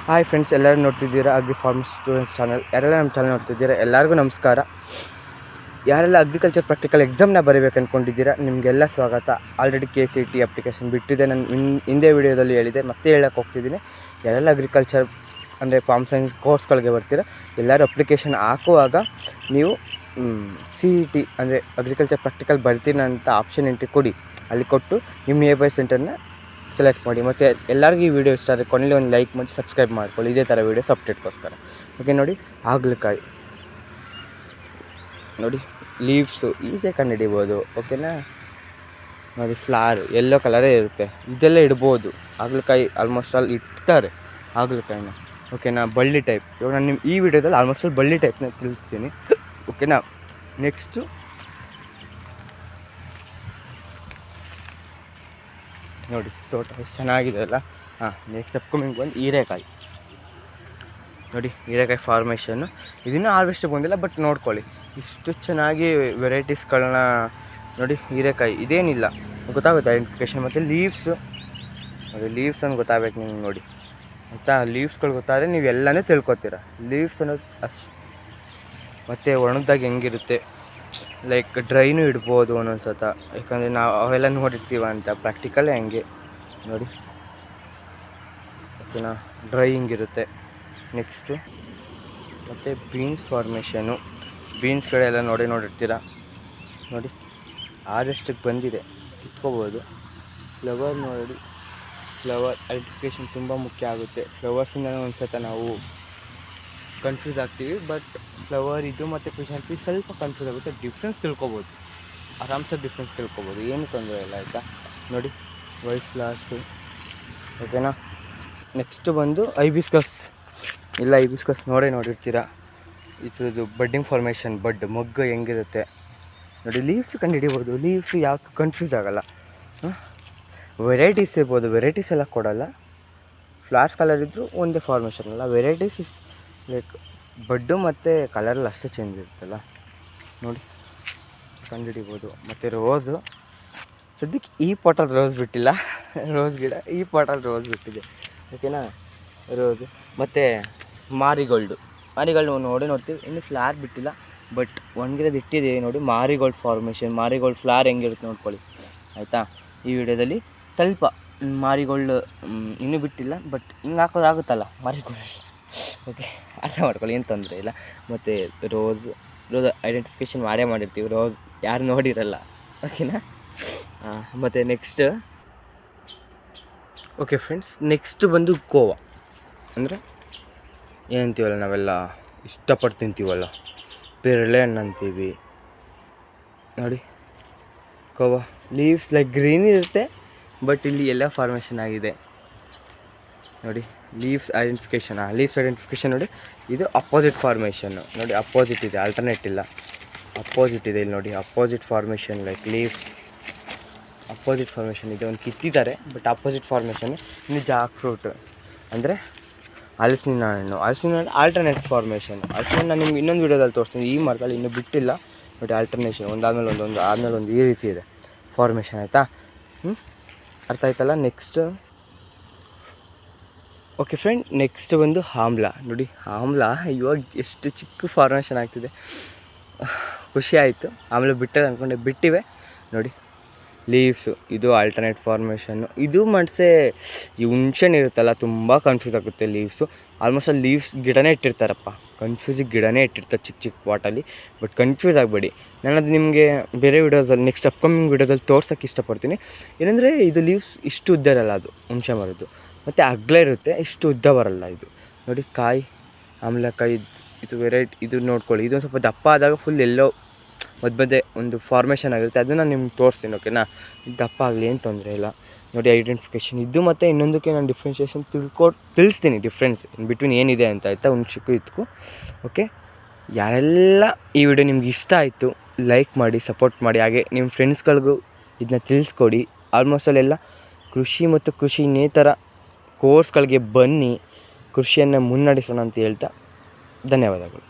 Hi friends, ಎಲ್ಲರೂ ನೋಡ್ತಿದ್ದೀರಾ agri form students channel. ಯಾರೆಲ್ಲ ನಮ್ಮ ಚಾನಲ್ ನೋಡ್ತಿದ್ದೀರಾ ಎಲ್ಲರಿಗೂ ನಮಸ್ಕಾರ. ಯಾರೆಲ್ಲ ಅಗ್ರಿಕಲ್ಚರ್ ಪ್ರಾಕ್ಟಿಕಲ್ ಎಕ್ಸಾಮ್ನ ಬರೀಬೇಕು ಅಂದ್ಕೊಂಡಿದ್ದೀರಾ ನಿಮಗೆಲ್ಲ ಸ್ವಾಗತ. ಆಲ್ರೆಡಿ KCET ಅಪ್ಲಿಕೇಶನ್ ಬಿಟ್ಟಿದೆ, ನಾನು ಹಿಂದೆ ವಿಡಿಯೋದಲ್ಲಿ ಹೇಳಿದೆ, ಮತ್ತೆ ಹೇಳಕ್ಕೆ ಹೋಗ್ತಿದ್ದೀನಿ. ಯಾರೆಲ್ಲ ಅಗ್ರಿಕಲ್ಚರ್ ಅಂದರೆ ಫಾರ್ಮ್ ಸೈನ್ಸ್ ಕೋರ್ಸ್ಗಳಿಗೆ ಬರ್ತೀರಾ ಎಲ್ಲರೂ ಅಪ್ಲಿಕೇಶನ್ ಹಾಕುವಾಗ ನೀವು CET ಅಂದರೆ ಅಗ್ರಿಕಲ್ಚರ್ ಪ್ರಾಕ್ಟಿಕಲ್ ಬರ್ತೀನಿ ಅಂತ ಆಪ್ಷನ್ ಎಂಟ್ರಿ ಕೊಡಿ. ಅಲ್ಲಿ ಕೊಟ್ಟು ನಿಮ್ಮ ನಿಯರ್ ಸೆಂಟರ್ನ ಸೆಲೆಕ್ಟ್ ಮಾಡಿ. ಮತ್ತು ಎಲ್ಲರಿಗೂ ಈ ವಿಡಿಯೋ ಇಷ್ಟ ಆದರೆ ಕೊನೆಯಲ್ಲಿ ಒಂದು ಲೈಕ್ ಮಾಡಿ ಸಬ್ಸ್ಕ್ರೈಬ್ ಮಾಡ್ಕೊಳ್ಳಿ, ಇದೇ ಥರ ವೀಡಿಯೋಸ್ ಅಪ್ಡೇಟ್ಗೋಸ್ಕರ. ಓಕೆ, ನೋಡಿ ಹಾಗಲಕಾಯಿ ನೋಡಿ, ಲೀವ್ಸು ಈಸಿಯಾಗಿ ಕಂಡುಹಿಡಿಬೋದು. ಓಕೆನಾ, ನೋಡಿ ಫ್ಲವರ್ ಯೆಲ್ಲೋ ಕಲರೇ ಇರುತ್ತೆ, ಇದೆಲ್ಲ ಇಡ್ಬೋದು. ಹಾಗಲಕಾಯಿ ಆಲ್ಮೋಸ್ಟ್ ಆಲ್ ಇಡ್ತಾರೆ ಹಾಗಲಕಾಯಿನ. ಓಕೆನಾ, ಬಳ್ಳಿ ಟೈಪ್. ಇವಾಗ ನಾನು ನಿಮ್ಮ ಈ ವಿಡಿಯೋದಲ್ಲಿ ಆಲ್ಮೋಸ್ಟ್ ಆಲ್ ಬಳ್ಳಿ ಟೈಪ್ನ ತಿಳಿಸ್ತೀನಿ. ಓಕೆನಾ, ನೆಕ್ಸ್ಟು ನೋಡಿ ತೋಟ ಎಷ್ಟು ಚೆನ್ನಾಗಿದೆ ಅಲ್ಲ. ನೆಕ್ಸ್ಟ್ ಅಪ್ಕಮಿಂಗ್ ಬಂದು ಹೀರೆಕಾಯಿ. ನೋಡಿ ಹೀರೆಕಾಯಿ ಫಾರ್ಮೇಷನ್ನು ಇದನ್ನು ಹಾರ್ವೆಸ್ಟಿಗೆ ಬಂದಿಲ್ಲ, ಬಟ್ ನೋಡ್ಕೊಳ್ಳಿ ಇಷ್ಟು ಚೆನ್ನಾಗಿ ವೆರೈಟೀಸ್ಗಳನ್ನ ನೋಡಿ. ಹೀರೆಕಾಯಿ ಇದೇನಿಲ್ಲ ಗೊತ್ತಾಗುತ್ತೆ ಐಡೆಂಟಿಫಿಕೇಷನ್. ಮತ್ತು ಲೀವ್ಸು, ಅದು ಲೀವ್ಸ್ ಅಂತ ಗೊತ್ತಾಗಬೇಕು ನಿಮ್ಗೆ ನೋಡಿ, ಆಯಿತಾ. ಲೀವ್ಸ್ಗಳು ಗೊತ್ತಾದರೆ ನೀವು ಎಲ್ಲನೂ ತಿಳ್ಕೊತೀರ. ಲೀವ್ಸ್ ಅನ್ನೋದು ಅಷ್ಟು. ಮತ್ತು ಒಣಗಿದಾಗ ಹೆಂಗಿರುತ್ತೆ, ಲೈಕ್ ಡ್ರೈನೂ ಇಡ್ಬೋದು ಒಂದೊಂದು ಸತ, ಯಾಕಂದರೆ ನಾವು ಅವೆಲ್ಲ ನೋಡಿರ್ತೀವ ಅಂತ. ಪ್ರಾಕ್ಟಿಕಲ್ಲೇ ಹಂಗೆ ನೋಡಿ. ಓಕೆನಾ, ಡ್ರೈ ಹಿಂಗಿರುತ್ತೆ. ನೆಕ್ಸ್ಟು ಮತ್ತು ಬೀನ್ಸ್ ಫಾರ್ಮೇಷನು. ಬೀನ್ಸ್ಗಳೆಲ್ಲ ನೋಡಿರ್ತೀರ ನೋಡಿ. ಹಾರ್ವೆಸ್ಟಿಗೆ ಬಂದಿದೆ, ಕಿತ್ಕೋಬೋದು. ಫ್ಲವರ್ ನೋಡಿ, ಫ್ಲವರ್ ಐಡೆಂಟಿಫಿಕೇಷನ್ ತುಂಬ ಮುಖ್ಯ ಆಗುತ್ತೆ. ಫ್ಲವರ್ಸಿಂದ ಒಂದು ಸತ ನಾವು ಕನ್ಫ್ಯೂಸ್ ಆಗ್ತೀವಿ, ಬಟ್ ಫ್ಲವರ್ ಇದು ಮತ್ತು ಕ್ರಿಶಾಂತಿ ಸ್ವಲ್ಪ ಕನ್ಫ್ಯೂಸ್ ಆಗುತ್ತೆ. ಡಿಫ್ರೆನ್ಸ್ ತಿಳ್ಕೊಬೋದು, ಆರಾಮ್ಸೆ ಡಿಫ್ರೆನ್ಸ್ ತಿಳ್ಕೊಬೋದು, ಏನು ತೊಂದರೆ ಇಲ್ಲ, ಆಯಿತಾ. ನೋಡಿ ವೈಟ್ ಫ್ಲವರ್ಸು. ಓಕೆನಾ, ನೆಕ್ಸ್ಟು ಬಂದು ಐಬಿಸ್ಕಸ್. ಇಲ್ಲ ಐಬಿಸ್ಕಸ್ ನೋಡಿರ್ತೀರ, ಇದ್ರದ್ದು ಬಡ್ಡಿಂಗ್ ಫಾರ್ಮೇಷನ್, ಮೊಗ್ಗು ಹೆಂಗಿರುತ್ತೆ ನೋಡಿ. ಲೀವ್ಸ್ ಕಂಡುಹಿಡಿಬೋದು, ಲೀವ್ಸ್ ಯಾಕೆ ಕನ್ಫ್ಯೂಸ್ ಆಗೋಲ್ಲ. ವೆರೈಟೀಸ್ ಇರ್ಬೋದು, ವೆರೈಟೀಸ್ ಎಲ್ಲ ಕೊಡೋಲ್ಲ. ಫ್ಲವರ್ಸ್ ಕಲರ್ ಇದ್ದರೂ ಒಂದೇ ಫಾರ್ಮೇಷನ್ ಅಲ್ಲ, ವೆರೈಟೀಸ್ ಇಸ್ ಲೈಕ್ ಬಡ್ಡು ಮತ್ತು ಕಲರಲ್ಲಿ ಅಷ್ಟೇ ಚೇಂಜ್ ಇರುತ್ತಲ್ಲ ನೋಡಿ, ಕಂಡುಹಿಡಿಬೋದು. ಮತ್ತು ರೋಸು, ಸದ್ಯಕ್ಕೆ ಈ ಪಾಟಲ್ಲಿ ರೋಸ್ ಬಿಟ್ಟಿಲ್ಲ, ರೋಸ್ ಗಿಡ ಈ ಪಾಟಲ್ಲಿ ರೋಸ್ ಬಿಟ್ಟಿದೆ. ಓಕೆನಾ, ರೋಸು. ಮತ್ತು ಮಾರಿಗೋಲ್ಡು ನೋಡ್ತೀವಿ, ಇನ್ನೂ ಫ್ಲವರ್ ಬಿಟ್ಟಿಲ್ಲ, ಬಟ್ ಒಣಗಿರೋದು ಇಟ್ಟಿದ್ದೀವಿ ನೋಡಿ. ಮಾರಿಗೋಲ್ಡ್ ಫಾರ್ಮೇಷನ್, ಮಾರಿಗೋಲ್ಡ್ ಫ್ಲವರ್ ಹೆಂಗಿರುತ್ತೆ ನೋಡ್ಕೊಳ್ಳಿ, ಆಯಿತಾ. ಈ ವಿಡಿಯೋದಲ್ಲಿ ಸ್ವಲ್ಪ ಮಾರಿಗೋಲ್ಡ್ ಇನ್ನೂ ಬಿಟ್ಟಿಲ್ಲ, ಬಟ್ ಹಿಂಗೆ ಹಾಕೋದಾಗುತ್ತಲ್ಲ ಮಾರಿಗೋಲ್ಡ್. ಓಕೆ, ಅರ್ಥ ಮಾಡ್ಕೊಳ್ಳಿ, ಏನು ತೊಂದರೆ ಇಲ್ಲ. ಮತ್ತು ರೋಸ್ ಐಡೆಂಟಿಫಿಕೇಷನ್ ಮಾಡಿರ್ತೀವಿ, ರೋಸ್ ಯಾರು ನೋಡಿರಲ್ಲ. ಓಕೆನಾ. ಮತ್ತು ನೆಕ್ಸ್ಟ್ ಓಕೆ ಫ್ರೆಂಡ್ಸ್, ನೆಕ್ಸ್ಟ್ ಬಂದು ಕೋವಾ. ಅಂದರೆ ಏನಂತೀವಲ್ಲ ನಾವೆಲ್ಲ ಇಷ್ಟಪಟ್ಟು ತಿಂತೀವಲ್ಲ, ಪೇರಳೆ ಹಣ್ಣು ಅಂತೀವಿ ನೋಡಿ. ಕೋವಾ ಲೀವ್ಸ್ ಲೈಕ್ ಗ್ರೀನ್ ಇರುತ್ತೆ, ಬಟ್ ಇಲ್ಲಿ ಎಲ್ಲ ಫಾರ್ಮೇಷನ್ ಆಗಿದೆ ನೋಡಿ. ಲೀವ್ಸ್ ಐಡೆಂಟಿಫಿಕೇಷನ್ ನೋಡಿ. ಇದು ಅಪೋಸಿಟ್ ಫಾರ್ಮೇಷನ್ನು ನೋಡಿ, ಅಪೋಸಿಟ್ ಇದೆ, ಆಲ್ಟರ್ನೇಟ್ ಇಲ್ಲ, ಅಪೋಸಿಟ್ ಇದೆ ಇಲ್ಲಿ ನೋಡಿ. Opposite formation like leaves opposite formation ಇದೆ. ಒಂದು ಕಿತ್ತಿದ್ದಾರೆ, ಬಟ್ ಅಪೋಸಿಟ್ ಫಾರ್ಮೇಷನ್. ಇನ್ನು ಜಾಕ್ ಫ್ರೂಟ್ ಅಂದರೆ ಹಲಸಿನ ಹಣ್ಣು ಆಲ್ಟರ್ನೇಟ್ ಫಾರ್ಮೇಷನ್. ಹಲಸಿನ ನಾನು ನಿಮ್ಗೆ ಇನ್ನೊಂದು ವೀಡಿಯೋದಲ್ಲಿ ತೋರಿಸ್ತೀನಿ. ಈ ಮರದಲ್ಲಿ ಇನ್ನೂ ಬಿಟ್ಟಿಲ್ಲ, ಬಟ್ ಆಲ್ಟರ್ನೇಷನ್ ಆದಮೇಲೆ ಒಂದು ಈ ರೀತಿ ಇದೆ ಫಾರ್ಮೇಷನ್, ಆಯಿತಾ. ಅರ್ಥ ಆಯ್ತಲ್ಲ. ನೆಕ್ಸ್ಟ್ ಓಕೆ ಫ್ರೆಂಡ್, ನೆಕ್ಸ್ಟ್ ಬಂದು ಆಮ್ಲ ನೋಡಿ. ಆಮ್ಲ ಇವಾಗ ಎಷ್ಟು ಚಿಕ್ಕ ಫಾರ್ಮೇಷನ್ ಆಗ್ತಿದೆ, ಖುಷಿ ಆಯಿತು. ಆಮ್ಲ ಬಿಟ್ಟರೆ ಅಂದ್ಕೊಂಡೆ, ಬಿಟ್ಟಿವೆ ನೋಡಿ. ಲೀವ್ಸು ಇದು ಆಲ್ಟರ್ನೇಟ್ ಫಾರ್ಮೇಷನ್ನು. ಇದು ಮತ್ತೆ ಈ ಹುಣ್ಸೆಹಣ್ಣು ಇರುತ್ತಲ್ಲ, ತುಂಬ ಕನ್ಫ್ಯೂಸ್ ಆಗುತ್ತೆ ಲೀವ್ಸು. ಆಲ್ಮೋಸ್ಟ್ ಅಲ್ಲಿ ಲೀವ್ಸ್ ಗಿಡನೇ ಇಟ್ಟಿರ್ತಾರಪ್ಪ, ಕನ್ಫ್ಯೂಸಿಗೆ ಗಿಡನೇ ಇಟ್ಟಿರ್ತಾರೆ ಚಿಕ್ಕ ಪಾಟಲ್ಲಿ. ಬಟ್ ಕನ್ಫ್ಯೂಸ್ ಆಗಬೇಡಿ, ನಾನದು ನಿಮಗೆ ಬೇರೆ ವೀಡಿಯೋದಲ್ಲಿ ನೆಕ್ಸ್ಟ್ ಅಪ್ಕಮಿಂಗ್ ವೀಡಿಯೋದಲ್ಲಿ ತೋರ್ಸೋಕ್ಕೆ ಇಷ್ಟಪಡ್ತೀನಿ. ಏನಂದರೆ ಇದು ಲೀವ್ಸ್ ಇಷ್ಟು ಉದ್ದ ಇರಲ್ಲ, ಅದು ಹುಣಸೆ ಮರದ್ದು, ಮತ್ತು ಅಗಲ ಇರುತ್ತೆ, ಇಷ್ಟು ಉದ್ದ ಬರಲ್ಲ ಇದು ನೋಡಿ. ಕಾಯಿ ಆಮ್ಲಕಾಯಿ ಇದು ವೆರೈಟಿ, ಇದು ನೋಡ್ಕೊಳ್ಳಿ. ಇದೊಂದು ಸ್ವಲ್ಪ ದಪ್ಪ ಆದಾಗ ಫುಲ್ ಎಲ್ಲೋ ಮಧ್ಯೆ ಒಂದು ಫಾರ್ಮೇಷನ್ ಆಗಿರುತ್ತೆ, ಅದನ್ನು ನಾನು ನಿಮ್ಗೆ ತೋರಿಸ್ತೀನಿ. ಓಕೆನಾ, ದಪ್ಪ ಆಗಲಿ, ಏನು ತೊಂದರೆ ಇಲ್ಲ ನೋಡಿ. ಐಡೆಂಟಿಫಿಕೇಷನ್ ಇದು ಮತ್ತು ಇನ್ನೊಂದಕ್ಕೆ ನಾನು ಡಿಫ್ರೆನ್ಷಿಯೇಷನ್ ತಿಳಿಸ್ತೀನಿ, ಡಿಫ್ರೆನ್ಸ್ ಇನ್ ಬಿಟ್ವೀನ್ ಏನಿದೆ ಅಂತ, ಆಯಿತಾ. ಹುಣ್ಸಕ್ಕೂ ಇದಕ್ಕೂ. ಓಕೆ, ಯಾರೆಲ್ಲ ಈ ವಿಡಿಯೋ ನಿಮ್ಗೆ ಇಷ್ಟ ಆಯಿತು ಲೈಕ್ ಮಾಡಿ, ಸಪೋರ್ಟ್ ಮಾಡಿ. ಹಾಗೆ ನಿಮ್ಮ ಫ್ರೆಂಡ್ಸ್ಗಳಿಗೂ ಇದನ್ನ ತಿಳಿಸ್ಕೊಡಿ. ಆಲ್ಮೋಸ್ಟ್ ಅಲ್ಲೆಲ್ಲ ಕೃಷಿ ಮತ್ತು ಕೃಷಿನೇತರ ಕೋರ್ಸ್ಗಳಿಗೆ ಬನ್ನಿ, ಕೃಷಿಯನ್ನು ಮುನ್ನಡೆಸೋಣ ಅಂತ ಹೇಳ್ತಾ ಧನ್ಯವಾದಗಳು.